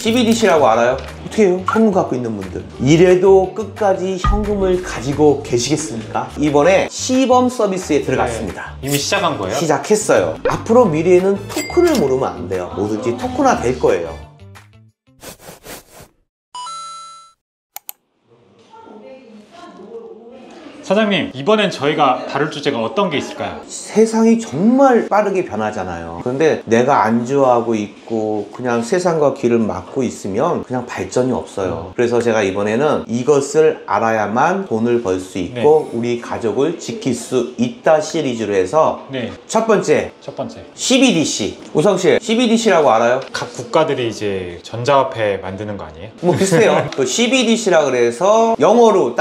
CBDC라고 알아요? 어떻게 해요? 현금 갖고 있는 분들. 이래도 끝까지 현금을 가지고 계시겠습니까? 이번에 시범 서비스에 들어갔습니다. 이미 시작한 거예요? 시작했어요. 앞으로 미래에는 토큰을 모르면 안 돼요. 뭐든지 토큰화 될 거예요. 사장님, 이번엔 저희가 다룰 주제가 어떤 게 있을까요? 세상이 정말 빠르게 변하잖아요. 그런데 내가 안주하고 있고 그냥 세상과 길을 막고 있으면 그냥 발전이 없어요. 그래서 제가 이번에는 이것을 알아야만 돈을 벌 수 있고 우리 가족을 지킬 수 있다 시리즈로 해서 첫 번째 CBDC. 우성씨, CBDC라고 알아요? 각 국가들이 이제 전자화폐 만드는 거 아니에요? 뭐 비슷해요. 그 CBDC라 그래서 영어로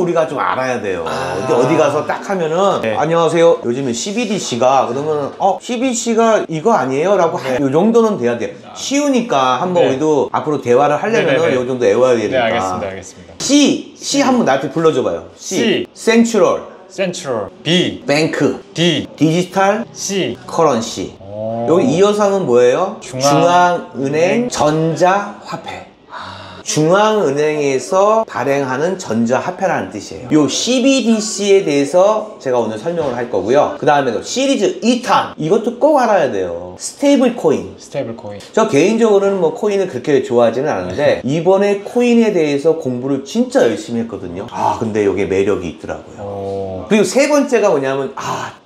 우리가 좀 알아야 돼요. 어디 가서 딱 하면은 안녕하세요, 요즘에 CBDC가 그러면 CBDC가 이거 아니에요? 라고 요 정도는 돼야 돼요. 쉬우니까 한번 우리도 앞으로 대화를 하려면은 요 정도 외워야 되니까. 알겠습니다. C 한번 나한테 불러줘봐요. C. 센트럴. B. 뱅크. D. 디지털. C. 커런시. 여기 이 여상은 뭐예요? 중앙은행 전자화폐. 중앙은행에서 발행하는 전자화폐라는 뜻이에요. 요 CBDC에 대해서 제가 오늘 설명을 할 거고요. 그 다음에도 시리즈 2탄, 이것도 꼭 알아야 돼요. 스테이블 코인. 저 개인적으로는 뭐 코인을 그렇게 좋아하지는 않은데 이번에 코인에 대해서 공부를 진짜 열심히 했거든요. 근데 여기에 매력이 있더라고요. 그리고 세 번째가 뭐냐면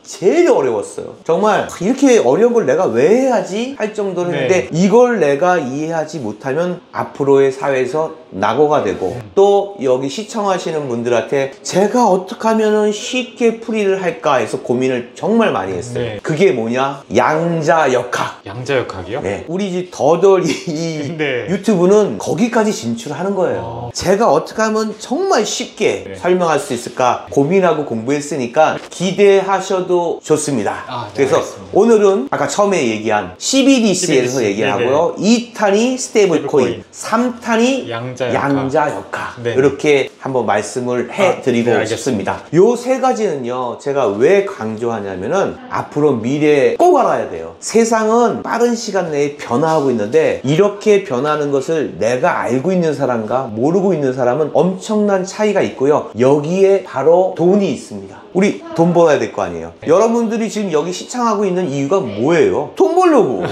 제일 어려웠어요. 정말 이렇게 어려운 걸 내가 왜 해야지 할 정도로 했는데 이걸 내가 이해하지 못하면 앞으로의 사회에서 낙오가 되고 또 여기 시청하시는 분들한테 제가 어떻게 하면 쉽게 풀이를 할까 해서 고민을 정말 많이 했어요. 그게 뭐냐? 양자역학. 양자역학이요? 우리 집 더덜 이 유튜브는 거기까지 진출하는 거예요. 제가 어떻게 하면 정말 쉽게 설명할 수 있을까 고민하고 공부했으니까 기대하셔도 좋습니다. 그래서 알겠습니다. 오늘은 아까 처음에 얘기한 CBDC에서 얘기하고요. 2탄이 스테이블 코인, 3탄이 양자역학. 이렇게 한번 말씀을 해드리고 싶습니다. 요 세 가지는요, 제가 왜 강조하냐면은 앞으로 미래에 꼭 알아야 돼요. 세상은 빠른 시간 내에 변화하고 있는데 이렇게 변하는 것을 내가 알고 있는 사람과 모르고 있는 사람은 엄청난 차이가 있고요. 여기에 바로 돈이 있습니다. 우리 돈 벌어야 될 거 아니에요. 여러분들이 지금 여기 시청하고 있는 이유가 뭐예요? 돈 벌려고.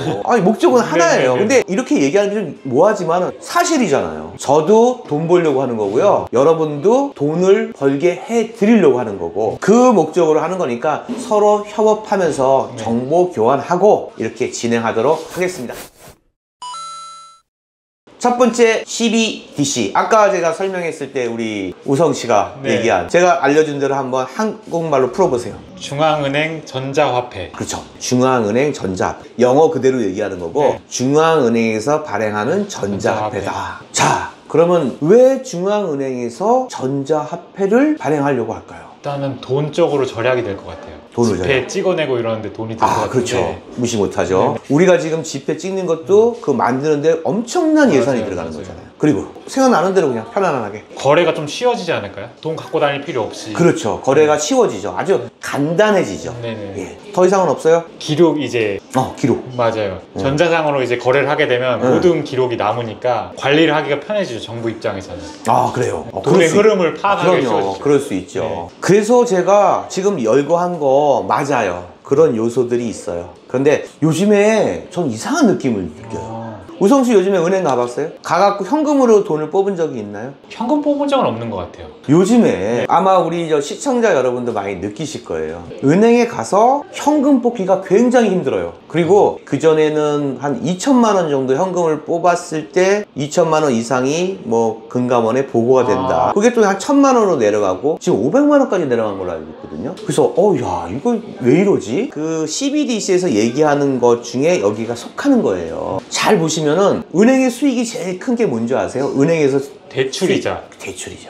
목적은 하나예요. 근데 이렇게 얘기하는 게 좀 뭐하지만 사실이잖아요. 저도 돈 벌려고 하는 거고요. 여러분도 돈을 벌게 해드리려고 하는 거고 그 목적으로 하는 거니까 서로 협업하면서 정보 교환하고 이렇게 진행하도록 하겠습니다. 첫 번째 CBDC. 아까 제가 설명했을 때 우리 우성 씨가 얘기한 제가 알려준 대로 한번 한국말로 풀어보세요. 중앙은행 전자화폐. 그렇죠. 중앙은행 전자화폐. 영어 그대로 얘기하는 거고 중앙은행에서 발행하는 전자화폐다. 자, 그러면 왜 중앙은행에서 전자화폐를 발행하려고 할까요? 일단은 돈 쪽으로 절약이 될 것 같아요. 지폐 찍어내고 이러는데 돈이 들 것 같은데. 그렇죠. 무시 못하죠. 우리가 지금 지폐 찍는 것도 그 만드는데 엄청난 예산이 들어가는 거잖아요. 그리고 생각나는 대로 그냥 편안하게 거래가 좀 쉬워지지 않을까요? 돈 갖고 다닐 필요 없이. 그렇죠. 거래가 쉬워지죠. 아주 간단해지죠. 더 이상은 없어요? 기록 기록. 맞아요. 전자상으로 이제 거래를 하게 되면 모든 기록이 남으니까 관리를 하기가 편해지죠. 정부 입장에서는. 그래요. 돈의 흐름을 파악하기 쉬워지죠. 그럴 수 있죠. 그래서 제가 지금 열거한 거 맞아요. 그런 요소들이 있어요. 그런데 요즘에 전 이상한 느낌을 느껴요. 우성씨 요즘에 은행 가봤어요? 가갖고 현금으로 돈을 뽑은 적이 있나요? 현금 뽑은 적은 없는 것 같아요. 요즘에 아마 우리 시청자 여러분도 많이 느끼실 거예요. 은행에 가서 현금 뽑기가 굉장히 힘들어요. 그리고 그전에는 한 2천만 원 정도 현금을 뽑았을 때 2천만 원 이상이 뭐 금감원에 보고가 된다. 그게 또 한 1,000만 원으로 내려가고 지금 500만 원까지 내려간 걸로 알고 있거든요. 그래서 야, 이거 왜 이러지? 그 CBDC에서 얘기하는 것 중에 여기가 속하는 거예요. 잘 보시면은 은행의 수익이 제일 큰 게 뭔지 아세요? 은행에서 대출이자. 대출이죠.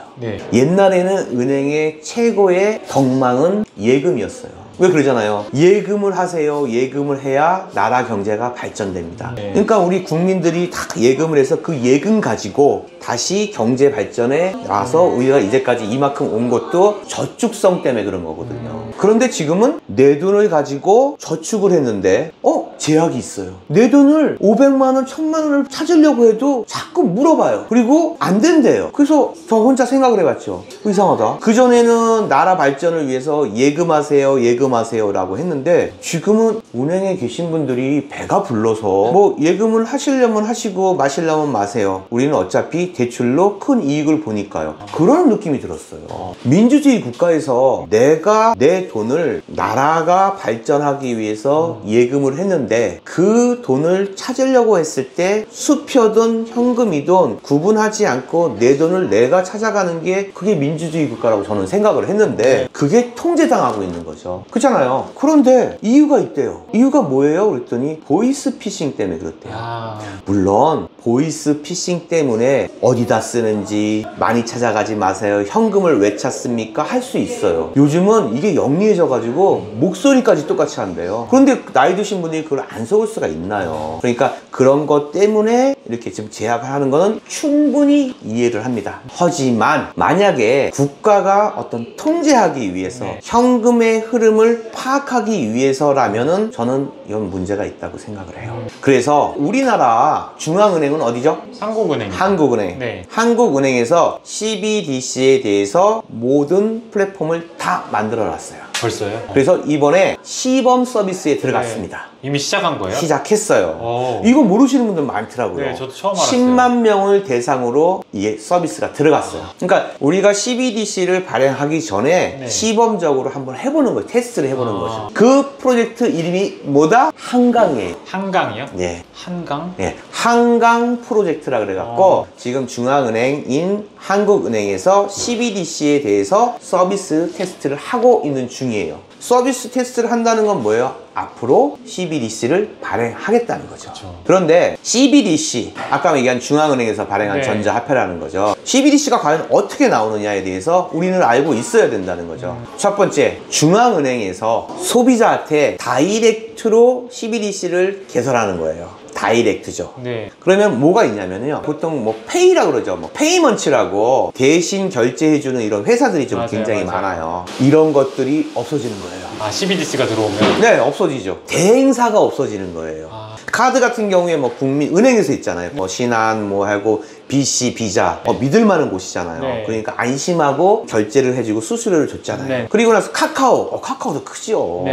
옛날에는 은행의 최고의 덕망은 예금이었어요. 왜 그러잖아요. 예금을 하세요. 예금을 해야 나라 경제가 발전됩니다. 그러니까 우리 국민들이 다 예금을 해서 그 예금 가지고 다시 경제 발전에 나서 우리가 이제까지 이만큼 온 것도 저축성 때문에 그런 거거든요. 그런데 지금은 내 돈을 가지고 저축을 했는데 제약이 있어요. 내 돈을 500만 원, 1000만 원을 찾으려고 해도 자꾸 물어봐요. 그리고 안 된대요. 그래서 저 혼자 생각을 해봤죠. 이상하다. 그전에는 나라 발전을 위해서 예금하세요, 예금하세요 라고 했는데 지금은 은행에 계신 분들이 배가 불러서 뭐 예금을 하시려면 하시고 마시려면 마세요. 우리는 어차피 대출로 큰 이익을 보니까요. 그런 느낌이 들었어요. 민주주의 국가에서 내가 내 돈을 나라가 발전하기 위해서 예금을 했는데 그 돈을 찾으려고 했을 때 수표든 현금이든 구분하지 않고 내 돈을 내가 찾아가는 게 그게 민주주의 국가라고 저는 생각을 했는데 그게 통제당하고 있는 거죠. 그렇잖아요. 그런데 이유가 있대요. 이유가 뭐예요? 그랬더니 보이스피싱 때문에 그렇대요. 물론 보이스피싱 때문에 어디다 쓰는지 많이 찾아가지 마세요. 현금을 왜 찾습니까? 할 수 있어요. 요즘은 이게 영리해져 가지고 목소리까지 똑같이 한대요. 그런데 나이 드신 분들이 그걸 안 속을 수가 있나요? 그러니까 그런 것 때문에 이렇게 지금 제약을 하는 거는 충분히 이해를 합니다. 하지만 만약에 국가가 어떤 통제하기 위해서 현금의 흐름을 파악하기 위해서라면은 저는 이건 문제가 있다고 생각을 해요. 그래서 우리나라 중앙은행은 어디죠? 한국은행. 한국은행. 네. 한국은행에서 CBDC에 대해서 모든 플랫폼을 다 만들어 놨어요. 벌써요? 그래서 이번에 시범 서비스에 들어갔습니다. 이미 시작한 거예요? 시작했어요. 이거 모르시는 분들 많더라고요. 네, 저도 처음 알았어요. 10만 명을 대상으로 이게 서비스가 들어갔어요. 그러니까 우리가 CBDC를 발행하기 전에 시범적으로 한번 해보는 거예요. 테스트를 해보는 거죠. 그 프로젝트 이름이 뭐다? 한강이에요. 한강이요? 네. 한강? 네. 한강 프로젝트라 그래갖고 지금 중앙은행인 한국은행에서 CBDC에 대해서 서비스 테스트를 하고 있는 중이에요. 서비스 테스트를 한다는 건 뭐예요? 앞으로 CBDC를 발행하겠다는 거죠. 그쵸. 그런데 CBDC, 아까 얘기한 중앙은행에서 발행한 전자화폐라는 거죠. CBDC가 과연 어떻게 나오느냐에 대해서 우리는 알고 있어야 된다는 거죠. 첫 번째, 중앙은행에서 소비자한테 다이렉트로 CBDC를 개설하는 거예요. 다이렉트죠. 네. 그러면 뭐가 있냐면요. 보통 뭐 페이라고 그러죠. 뭐 페이먼츠라고 대신 결제해주는 이런 회사들이 좀 굉장히 많아요. 이런 것들이 없어지는 거예요. 아, CBDC가 들어오면? 네, 없어지죠. 대행사가 없어지는 거예요. 카드 같은 경우에 뭐 국민은행에서 있잖아요. 뭐 신한 뭐 하고 BC, 비자 믿을 만한 곳이잖아요. 그러니까 안심하고 결제를 해주고 수수료를 줬잖아요. 그리고 나서 카카오도 크죠.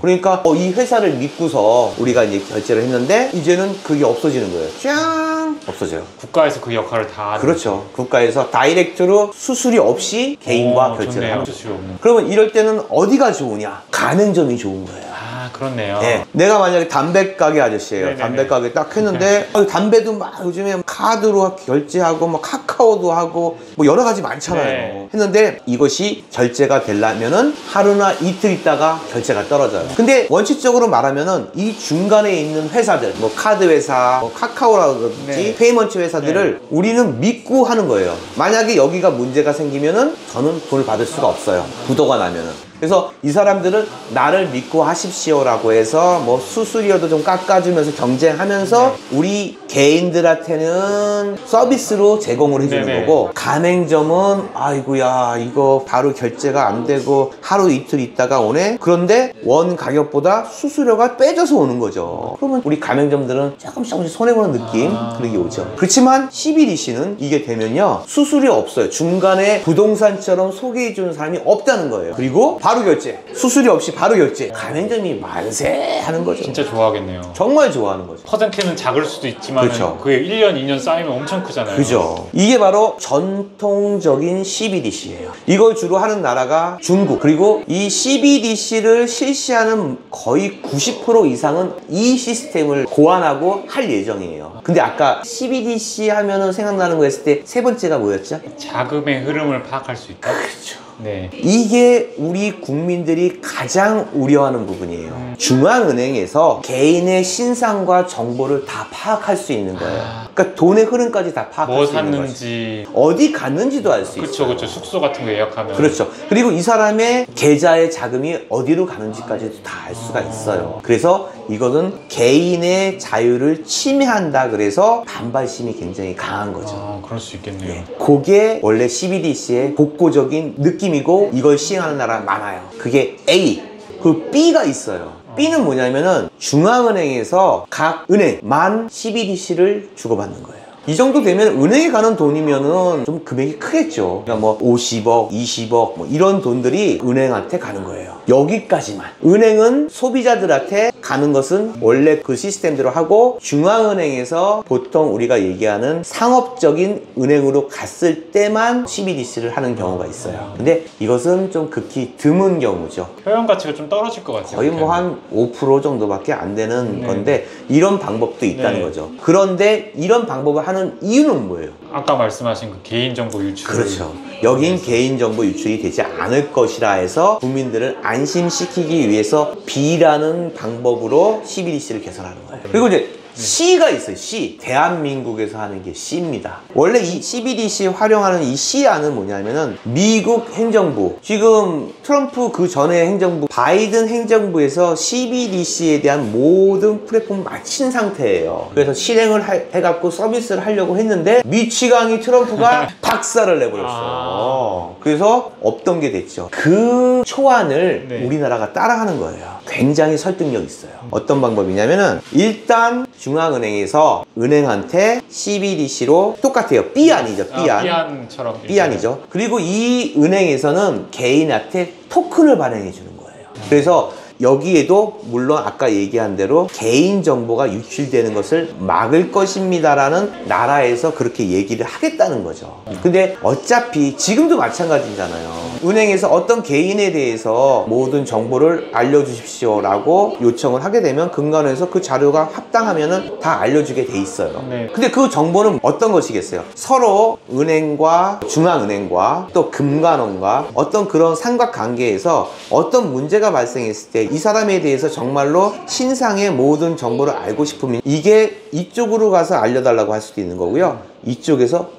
그러니까 이 회사를 믿고서 우리가 이제 결제를 했는데 이제는 그게 없어지는 거예요. 짠! 없어져요. 국가에서 그 역할을 다 그렇죠. 국가에서 다이렉트로 수수료 없이 개인과 결제를 하는 거예요. 그러면 이럴 때는 어디가 좋으냐? 가맹점이 좋은 거예요. 그렇네요. 네. 내가 만약에 담배 가게 아저씨예요. 담배 가게 딱 했는데 담배도 막 요즘에 카드로 결제하고 뭐 카카오도 하고 뭐 여러 가지 많잖아요. 했는데 이것이 결제가 되려면은 하루나 이틀 있다가 결제가 떨어져요. 근데 원칙적으로 말하면은 이 중간에 있는 회사들 뭐 카드 회사, 뭐 카카오라든지 페이먼트 회사들을 우리는 믿고 하는 거예요. 만약에 여기가 문제가 생기면은 저는 돈을 받을 수가 없어요. 부도가 나면은. 그래서 이 사람들은 나를 믿고 하십시오라고 해서 뭐 수수료도 좀 깎아주면서 경쟁하면서 우리 개인들한테는 서비스로 제공을 해주는 거고 가맹점은 아이고야 이거 바로 결제가 안 되고 하루 이틀 있다가 오네. 그런데 원 가격보다 수수료가 빼져서 오는 거죠. 그러면 우리 가맹점들은 조금씩 손해보는 느낌 그런 게 오죠. 그렇지만 CBDC는 이게 되면요 수수료 없어요. 중간에 부동산처럼 소개해주는 사람이 없다는 거예요. 그리고 바로 결제, 수수료 없이 바로 결제. 가맹점이 만세 하는 거죠. 진짜 좋아하겠네요. 정말 좋아하는 거죠. 퍼센트는 작을 수도 있지만 그렇죠. 그게 1년, 2년 쌓이면 엄청 크잖아요. 그죠. 이게 바로 전통적인 CBDC예요. 이걸 주로 하는 나라가 중국. 그리고 이 CBDC를 실시하는 거의 90% 이상은 이 시스템을 고안하고 할 예정이에요. 근데 아까 CBDC 하면은 생각나는 거 했을 때 세 번째가 뭐였죠? 자금의 흐름을 파악할 수 있다. 그렇죠. 네. 이게 우리 국민들이 가장 우려하는 부분이에요. 중앙은행에서 개인의 신상과 정보를 다 파악할 수 있는 거예요. 그러니까 돈의 흐름까지 다 파악할 뭐 수 있는 거죠. 샀는지 어디 갔는지도 알 수 있어요. 그렇죠. 숙소 같은 거 예약하면 그렇죠. 그리고 이 사람의 계좌의 자금이 어디로 가는지까지도 다 알 수가 있어요. 그래서 이거는 개인의 자유를 침해한다 그래서 반발심이 굉장히 강한 거죠. 그럴 수 있겠네요. 그게 원래 CBDC의 복고적인 느낌이고 이걸 시행하는 나라 많아요. 그게 A. 그 B가 있어요. B는 뭐냐면은 중앙은행에서 각 은행만 CBDC를 주고받는 거예요. 이 정도 되면 은행에 가는 돈이면은 좀 금액이 크겠죠. 그러니까 뭐 50억, 20억 뭐 이런 돈들이 은행한테 가는 거예요. 여기까지만. 은행은 소비자들한테 가는 것은 원래 그 시스템대로 하고, 중앙은행에서 보통 우리가 얘기하는 상업적인 은행으로 갔을 때만 CBDC를 하는 경우가 있어요. 근데 이것은 좀 극히 드문 경우죠. 효용 가치가 좀 떨어질 것 같아요. 거의 뭐 한 5% 정도밖에 안 되는 건데, 이런 방법도 있다는 거죠. 그런데 이런 방법을 하는 이유는 뭐예요? 아까 말씀하신 그 개인정보 유출. 그렇죠. 여긴 개인정보 유출이 되지 않을 것이라 해서 국민들을 안심시키기 위해서 B라는 방법으로 CBDC를 개설하는 거예요. 그리고 이제 C가 있어요. C. 대한민국에서 하는 게 C입니다. 원래 이 CBDC 활용하는 이 C안은 뭐냐면은 미국 행정부, 지금 트럼프 그 전에 행정부, 바이든 행정부에서 CBDC에 대한 모든 플랫폼을 마친 상태예요. 그래서 실행을 해갖고 서비스를 하려고 했는데 미치광이 트럼프가 박살을 내버렸어요. 그래서 없던 게 됐죠. 그 초안을 우리나라가 따라하는 거예요. 굉장히 설득력 있어요. 어떤 방법이냐면은, 일단 중앙은행에서 은행한테 CBDC로 똑같아요. B안이죠. B안. B안처럼. B안이죠. 그리고 이 은행에서는 개인한테 토큰을 발행해 주는 거예요. 그래서 여기에도 물론 아까 얘기한 대로 개인정보가 유출되는 것을 막을 것입니다라는 나라에서 그렇게 얘기를 하겠다는 거죠. 근데 어차피 지금도 마찬가지잖아요. 은행에서 어떤 개인에 대해서 모든 정보를 알려주십시오 라고 요청을 하게 되면 금감원에서 그 자료가 합당하면은 다 알려주게 돼 있어요. 근데 그 정보는 어떤 것이겠어요? 서로 은행과 중앙은행과 또 금감원과 어떤 그런 삼각관계에서 어떤 문제가 발생했을 때 이 사람에 대해서 정말로 신상의 모든 정보를 알고 싶으면 이게 이쪽으로 가서 알려달라고 할 수도 있는 거고요. 이쪽에서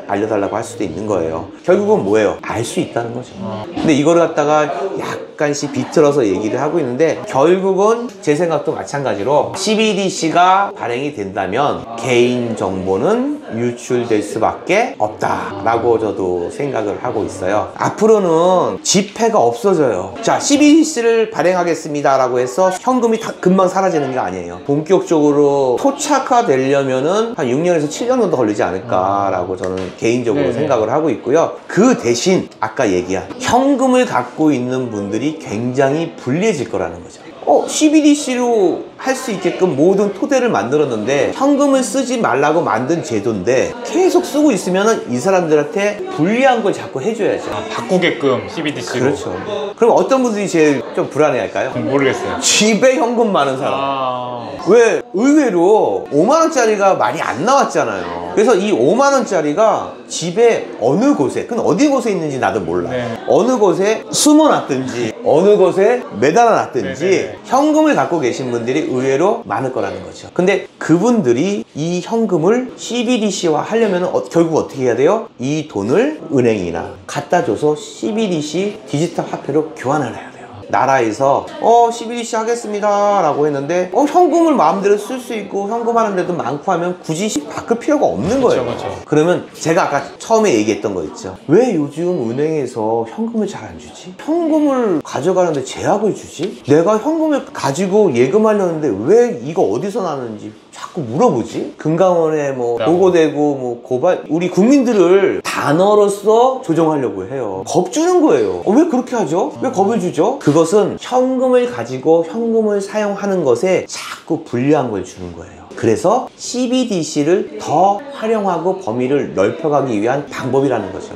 알려달라고 할 수도 있는 거예요. 결국은 뭐예요? 알 수 있다는 거죠. 근데 이거를 갖다가 약간씩 비틀어서 얘기를 하고 있는데, 결국은 제 생각도 마찬가지로 CBDC가 발행이 된다면 개인정보는 유출될 수밖에 없다라고 저도 생각을 하고 있어요. 앞으로는 지폐가 없어져요. 자, CBDC를 발행하겠습니다 라고 해서 현금이 다 금방 사라지는 게 아니에요. 본격적으로 토착화되려면은 한 6년에서 7년 정도 걸리지 않을까라고 저는 개인적으로 생각을 하고 있고요. 그 대신 아까 얘기한 현금을 갖고 있는 분들이 굉장히 불리해질 거라는 거죠. CBDC로 할 수 있게끔 모든 토대를 만들었는데 현금을 쓰지 말라고 만든 제도인데 계속 쓰고 있으면 이 사람들한테 불리한 걸 자꾸 해줘야죠. 바꾸게끔 CBDC로. 그렇죠. 그럼 어떤 분들이 제일 좀 불안해할까요? 모르겠어요. 집에 현금 많은 사람. 왜? 의외로 5만원짜리가 많이 안 나왔잖아요. 그래서 이 5만원짜리가 집에 어느 곳에, 그건 어디 곳에 있는지 나도 몰라. 어느 곳에 숨어놨든지 어느 곳에 매달아놨든지 현금을 갖고 계신 분들이 의외로 많을 거라는 거죠. 근데 그분들이 이 현금을 CBDC화 하려면 결국 어떻게 해야 돼요? 이 돈을 은행이나 갖다 줘서 CBDC 디지털 화폐로 교환을 해야 돼요. 나라에서 CBDC 하겠습니다 라고 했는데 현금을 마음대로 쓸 수 있고 현금 하는 데도 많고 하면 굳이 바꿀 필요가 없는 거예요. 그렇죠. 그러면 제가 아까 처음에 얘기했던 거 있죠. 왜 요즘 은행에서 현금을 잘 안 주지? 현금을 가져가는데 제약을 주지? 내가 현금을 가지고 예금하려는데 왜 이거 어디서 나는지 자꾸 물어보지? 금감원에 뭐 보고되고 뭐 고발, 우리 국민들을 단어로서 조정하려고 해요. 겁 주는 거예요. 왜 그렇게 하죠? 왜 겁을 주죠? 그것은 현금을 가지고 현금을 사용하는 것에 자꾸 불리한 걸 주는 거예요. 그래서 CBDC를 더 활용하고 범위를 넓혀가기 위한 방법이라는 거죠.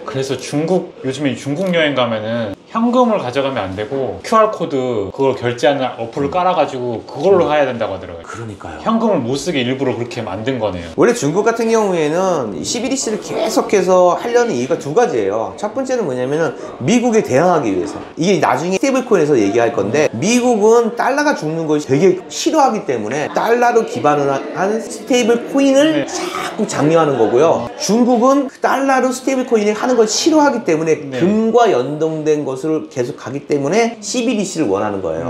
그래서 요즘에 중국 여행 가면은 현금을 가져가면 안 되고 QR코드 그걸 결제하는 어플을 깔아가지고 그걸로 해야 된다고 하더라고요. 그러니까요. 현금을 못 쓰게 일부러 그렇게 만든 거네요. 원래 중국 같은 경우에는 CBDC를 계속해서 하려는 이유가 두 가지예요. 첫 번째는 뭐냐면은 미국에 대항하기 위해서. 이게 나중에 스테이블코인에서 얘기할 건데, 미국은 달러가 죽는 걸 되게 싫어하기 때문에 달러로 기반을 한 스테이블코인을 자꾸 장려하는 거고요. 중국은 달러로 스테이블코인을 하는 걸 싫어하기 때문에 금과 연동된 것을 계속 가기 때문에 CBDC를 원하는 거예요.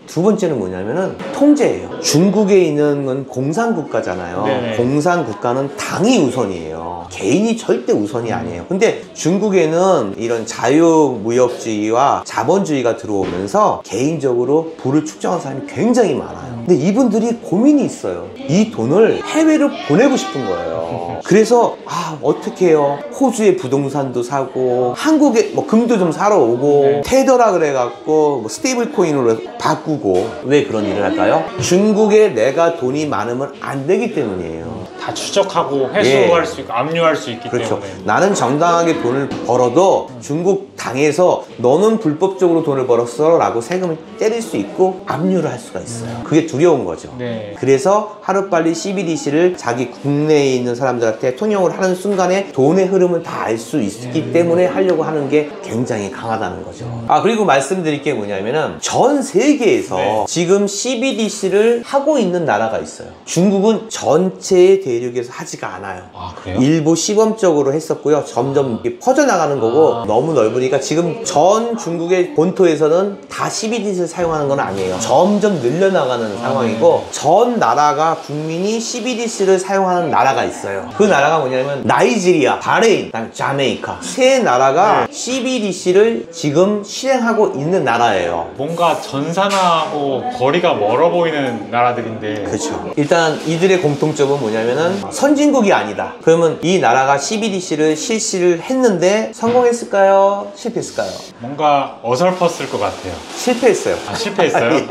두 번째는 뭐냐면은 통제예요. 중국에 있는 건 공산국가잖아요. 공산국가는 당이 우선이에요. 개인이 절대 우선이 아니에요. 근데 중국에는 이런 자유무역주의와 자본주의가 들어오면서 개인적으로 부를 축적한 사람이 굉장히 많아요. 근데 이분들이 고민이 있어요. 이 돈을 해외로 보내고 싶은 거예요. 그래서 어떻게 해요? 호주의 부동산도 사고 한국에 뭐 금도 좀 사러 오고 테더라 그래갖고 뭐 스테이블 코인으로 바꾸고. 왜 그런 일을 할까요? 중국에 내가 돈이 많으면 안 되기 때문이에요. 다 추적하고 회수할 수 있고 압류할 수 있기 그렇죠. 때문에. 나는 정당하게 돈을 벌어도 중국 당에서 너는 불법적으로 돈을 벌었어 라고 세금을 때릴 수 있고 압류를 할 수가 있어요. 그게 두려운 거죠. 그래서 하루빨리 CBDC를 자기 국내에 있는 사람들한테 통용을 하는 순간에 돈의 흐름을 다 알 수 있기 때문에 하려고 하는 게 굉장히 강하다는 거죠. 그리고 말씀드릴 게 뭐냐면은 전 세계에서 지금 CBDC를 하고 있는 나라가 있어요. 중국은 전체의 대륙에서 하지가 않아요. 그래요? 일부 시범적으로 했었고요. 점점 퍼져나가는 거고 너무 넓으니까 지금 전 중국의 본토에서는 다 CBDC를 사용하는 건 아니에요. 점점 늘려나가는 상황이고 전 나라가 국민이 CBDC를 사용하는 나라가 있어요. 그 나라가 뭐냐면 나이지리아, 바레인, 그다음에 자메이카 세 나라가 CBDC를 지금 실행하고 있는 나라예요. 뭔가 전산하고 거리가 멀어 보이는 나라들인데. 그렇죠. 일단 이들의 공통점은 뭐냐면은 선진국이 아니다. 그러면 이 나라가 CBDC를 실시를 했는데 성공했을까요? 실패했을까요? 뭔가 어설펐을 것 같아요. 실패했어요. 실패했어요? 예.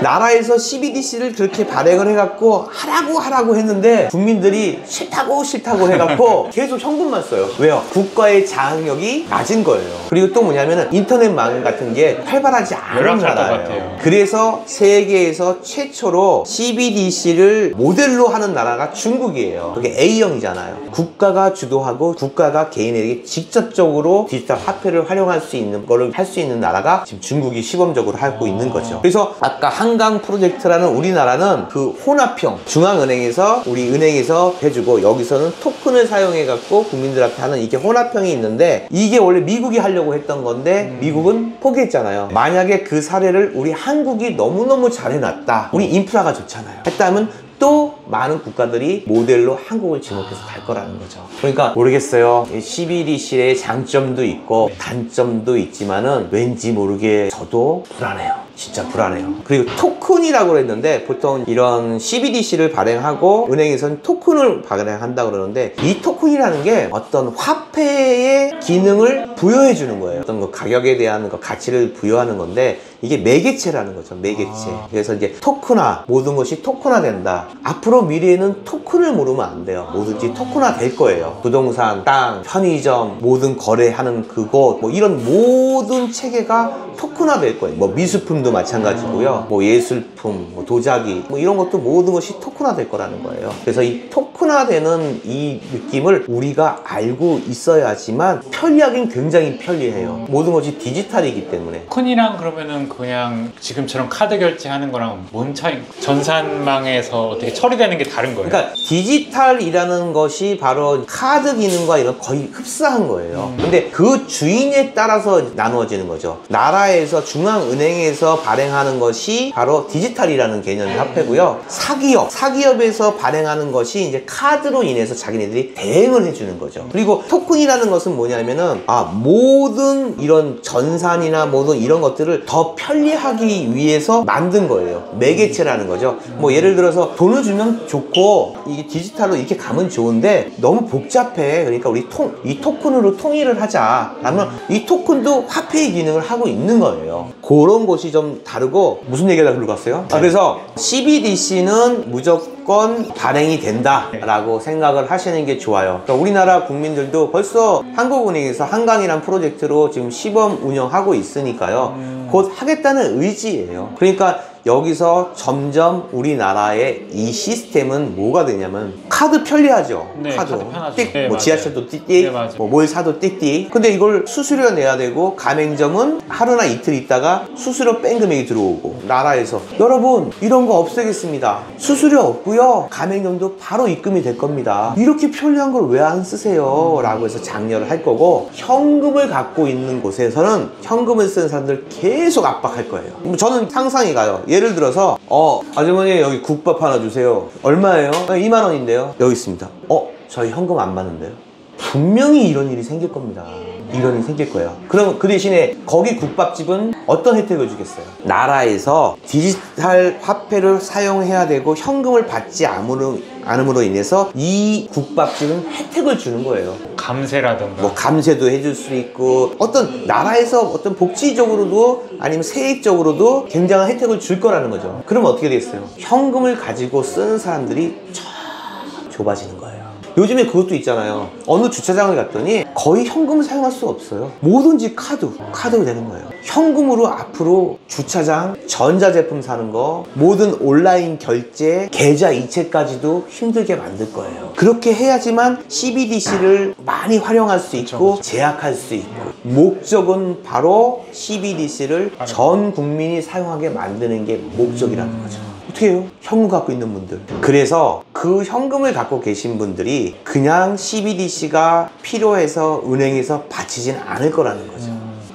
나라에서 CBDC를 그렇게 발행을 해갖고 하라고 했는데 국민들이 싫다고 해갖고 계속 현금만 써요. 왜요? 국가의 장악력이 낮은 거예요. 그리고 또 뭐냐면은 인터넷망 같은 게 활발하지 않은 나라예요. 그래서 세계에서 최초로 CBDC를 모델로 하는 나라가 중국이에요. 그게 A형이잖아요. 국가가 주도하고 국가가 개인에게 직접적으로 디지털 화폐를 활용할 수 있는 거를 할 수 있는 나라가 지금 중국이 시범적으로 하고 있는 거죠. 그래서 아까 한강 프로젝트라는 우리나라는 그 혼합형 중앙은행에서 우리 은행에서 해주고 여기서는 토큰을 사용해 갖고 국민들한테 하는 이게 혼합형이 있는데 이게 원래 미국이 하려고 했던 건데 미국은 포기했잖아요. 만약에 그 사례를 우리 한국이 너무너무 잘 해놨다. 우리 인프라가 좋잖아요. 했다면 또 많은 국가들이 모델로 한국을 지목해서 갈 거라는 거죠. 그러니까 모르겠어요. CBDC의 장점도 있고 단점도 있지만은 왠지 모르게 저도 불안해요. 진짜 불안해요. 그리고 토큰이라고 했는데 보통 이런 CBDC를 발행하고 은행에서는 토큰을 발행한다고 그러는데 이 토큰이라는 게 어떤 화폐의 기능을 부여해 주는 거예요. 어떤 거 가격에 대한 가치를 부여하는 건데 이게 매개체라는 거죠. 매개체. 그래서 이제 토큰화, 모든 것이 토큰화 된다. 앞으로 미래에는 토큰을 모르면 안 돼요. 뭐든지 토큰화 될 거예요. 부동산, 땅, 편의점, 모든 거래하는 그곳, 뭐 이런 모든 체계가 토큰화 될 거예요. 뭐 미술품도 마찬가지고요. 뭐 예술품, 뭐 도자기, 뭐 이런 것도 모든 것이 토큰화 될 거라는 거예요. 그래서 이 토큰화 되는 이 느낌을 우리가 알고 있어야지만 편리하긴 굉장히 편리해요. 모든 것이 디지털이기 때문에. 토큰이랑 그러면은 그냥 지금처럼 카드 결제하는 거랑 뭔 차이? 전산망에서 어떻게 처리되는 게 다른 거예요? 그러니까 디지털이라는 것이 바로 카드 기능과 이런 거의 흡사한 거예요. 근데 그 주인에 따라서 나누어지는 거죠. 나라에서 중앙은행에서 발행하는 것이 바로 디지털이라는 개념의 화폐고요. 사기업에서 발행하는 것이 이제 카드로 인해서 자기네들이 대행을 해주는 거죠. 그리고 토큰이라는 것은 뭐냐면은 모든 이런 전산이나 모든 이런 것들을 더 편리하기 위해서 만든 거예요. 매개체라는 거죠. 뭐 예를 들어서 돈을 주면 좋고 이게 디지털로 이렇게 가면 좋은데 너무 복잡해. 그러니까 우리 이 토큰으로 통일을 하자. 라면 이 토큰도 화폐의 기능을 하고 있는 거예요. 그런 것이 좀 다르고 무슨 얘기가 들고 갔어요? 그래서 CBDC는 무조건 발행이 된다라고 생각을 하시는 게 좋아요. 그러니까 우리나라 국민들도 벌써 한국은행에서 한강이란 프로젝트로 지금 시범 운영하고 있으니까요. 곧 하겠다는 의지예요. 그러니까 여기서 점점 우리나라의 이 시스템은 뭐가 되냐면 카드 편리하죠. 네, 카드 편하죠. 띡, 네, 뭐 지하철도 띡띡, 네, 뭐 뭘 사도 띡띡. 근데 이걸 수수료 내야 되고 가맹점은 하루나 이틀 있다가 수수료 뺀 금액이 들어오고 나라에서 여러분 이런 거 없애겠습니다. 수수료 없고요. 가맹점도 바로 입금이 될 겁니다. 이렇게 편리한 걸 왜 안 쓰세요? 라고 해서 장려를 할 거고 현금을 갖고 있는 곳에서는 현금을 쓰는 사람들 계속 압박할 거예요. 저는 상상이 가요. 예를 들어서 아주머니 여기 국밥 하나 주세요. 얼마예요? 2만 원인데요. 여기 있습니다. 저희 현금 안 받는데요. 분명히 이런 일이 생길 겁니다. 이런 일이 생길 거예요. 그럼 그 대신에 거기 국밥집은 어떤 혜택을 주겠어요? 나라에서 디지털 화폐를 사용해야 되고 현금을 받지 않음으로 인해서 이 국밥집은 혜택을 주는 거예요. 감세라든가 뭐 감세도 해줄 수 있고 어떤 나라에서 어떤 복지적으로도 아니면 세액적으로도 굉장한 혜택을 줄 거라는 거죠. 그러면 어떻게 되겠어요? 현금을 가지고 쓰는 사람들이 좁아지는 거예요. 요즘에 그것도 있잖아요. 어느 주차장을 갔더니 거의 현금을 사용할 수 없어요. 뭐든지 카드로 되는 거예요. 현금으로 앞으로 주차장, 전자제품 사는 거, 모든 온라인 결제, 계좌 이체까지도 힘들게 만들 거예요. 그렇게 해야지만 CBDC를 많이 활용할 수 있고 제약할 수 있고, 목적은 바로 CBDC를 전 국민이 사용하게 만드는 게 목적이라는 거죠. 어떻게 해요? 현금 갖고 있는 분들. 그래서 그 현금을 갖고 계신 분들이 그냥 CBDC가 필요해서 은행에서 바치진 않을 거라는 거죠.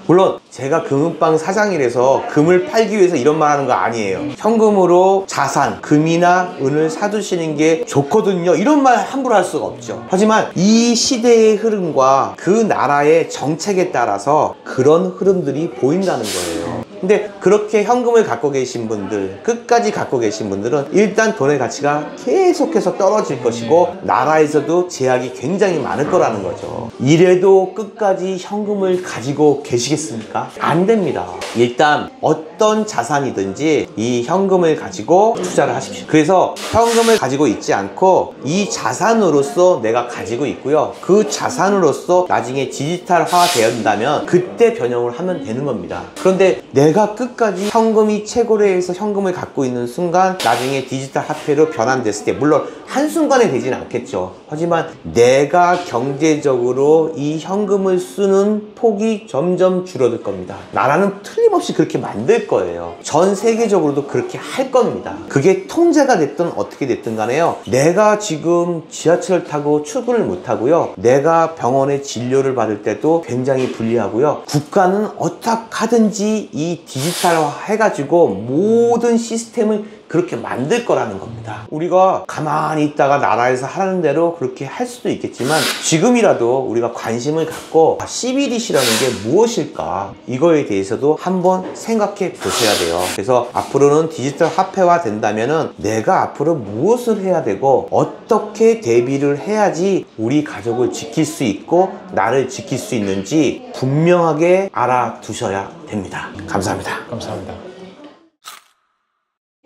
물론 제가 금은방 사장이라서 금을 팔기 위해서 이런 말 하는 거 아니에요. 현금으로 자산, 금이나 은을 사두시는 게 좋거든요. 이런 말 함부로 할 수가 없죠. 하지만 이 시대의 흐름과 그 나라의 정책에 따라서 그런 흐름들이 보인다는 거예요. 근데 그렇게 현금을 갖고 계신 분들, 끝까지 갖고 계신 분들은 일단 돈의 가치가 계속해서 떨어질 것이고 나라에서도 제약이 굉장히 많을 거라는 거죠. 이래도 끝까지 현금을 가지고 계시겠습니까? 안 됩니다. 일단 어떤 자산이든지 이 현금을 가지고 투자를 하십시오. 그래서 현금을 가지고 있지 않고 이 자산으로서 내가 가지고 있고요. 그 자산으로서 나중에 디지털화 된다면 그때 변형을 하면 되는 겁니다. 그런데 내가 끝까지 현금이 최고래에서 현금을 갖고 있는 순간 나중에 디지털 화폐로 변환됐을 때 물론 한순간에 되지는 않겠죠. 하지만 내가 경제적으로 이 현금을 쓰는 폭이 점점 줄어들 겁니다. 나라는 틀림없이 그렇게 만들 거예요. 전 세계적으로도 그렇게 할 겁니다. 그게 통제가 됐든 어떻게 됐든 간에요. 내가 지금 지하철을 타고 출근을 못 하고요. 내가 병원에 진료를 받을 때도 굉장히 불리하고요. 국가는 어떻게 하든지 이 디지털화 해가지고 모든 시스템을 그렇게 만들 거라는 겁니다. 우리가 가만히 있다가 나라에서 하는 대로 그렇게 할 수도 있겠지만 지금이라도 우리가 관심을 갖고 CBDC라는 게 무엇일까 이거에 대해서도 한번 생각해 보셔야 돼요. 그래서 앞으로는 디지털 화폐화 된다면은 내가 앞으로 무엇을 해야 되고 어떻게 대비를 해야지 우리 가족을 지킬 수 있고 나를 지킬 수 있는지 분명하게 알아두셔야 됩니다. 감사합니다. 감사합니다.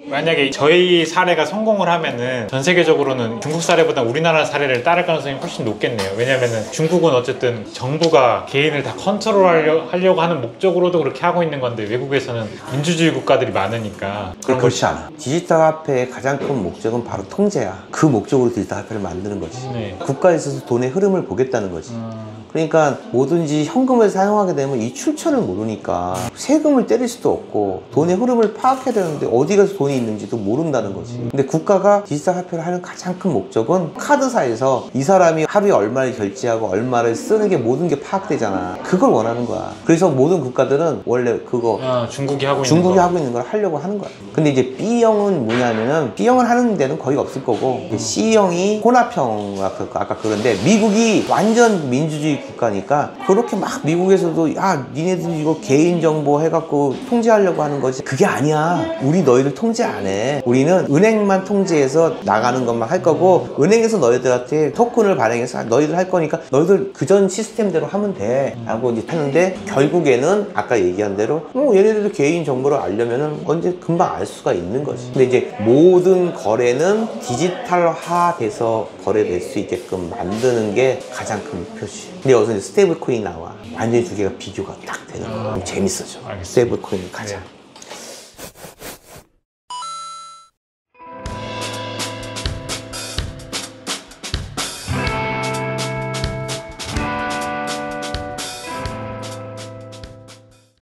만약에 저희 사례가 성공을 하면은 전 세계적으로는 중국 사례보다 우리나라 사례를 따를 가능성이 훨씬 높겠네요. 왜냐면은 중국은 어쨌든 정부가 개인을 다 컨트롤하려고 하는 목적으로도 그렇게 하고 있는 건데 외국에서는 민주주의 국가들이 많으니까 그렇지 않아. 디지털 화폐의 가장 큰 목적은 바로 통제야. 그 목적으로 디지털 화폐를 만드는 거지. 네. 국가에 있어서 돈의 흐름을 보겠다는 거지. 그러니까 뭐든지 현금을 사용하게 되면 이 출처를 모르니까 세금을 때릴 수도 없고 돈의 흐름을 파악해야 되는데 어디 가서 돈이 있는지도 모른다는 거지. 근데 국가가 디지털 화폐를 하는 가장 큰 목적은 카드사에서 이 사람이 하루에 얼마를 결제하고 얼마를 쓰는 게 모든 게 파악되잖아. 그걸 원하는 거야. 그래서 모든 국가들은 원래 그거 중국이 하고 있는 걸 하려고 하는 거야. 근데 이제 B형은 뭐냐면은 B형을 하는 데는 거의 없을 거고 C형이 혼합형 아까 그런데 미국이 완전 민주주의 국가니까 그렇게 막 미국에서도 야 니네들 이거 개인정보 해갖고 통제하려고 하는 거지. 그게 아니야. 우리 너희들 통제 안 해. 우리는 은행만 통제해서 나가는 것만 할 거고 은행에서 너희들한테 토큰을 발행해서 너희들 할 거니까 너희들 그전 시스템대로 하면 돼 라고 이제 하는데 결국에는 아까 얘기한 대로 얘네들도 개인정보를 알려면은 언제 금방 알 수가 있는 거지. 근데 이제 모든 거래는 디지털화 돼서 거래될 수 있게끔 만드는 게 가장 큰 목표지. 근데 여기서 스테이블 코인이 나와. 완전히 두 개가 비교가 딱 되는 거야. 재밌어져. 스테이블 코인 가자. 네.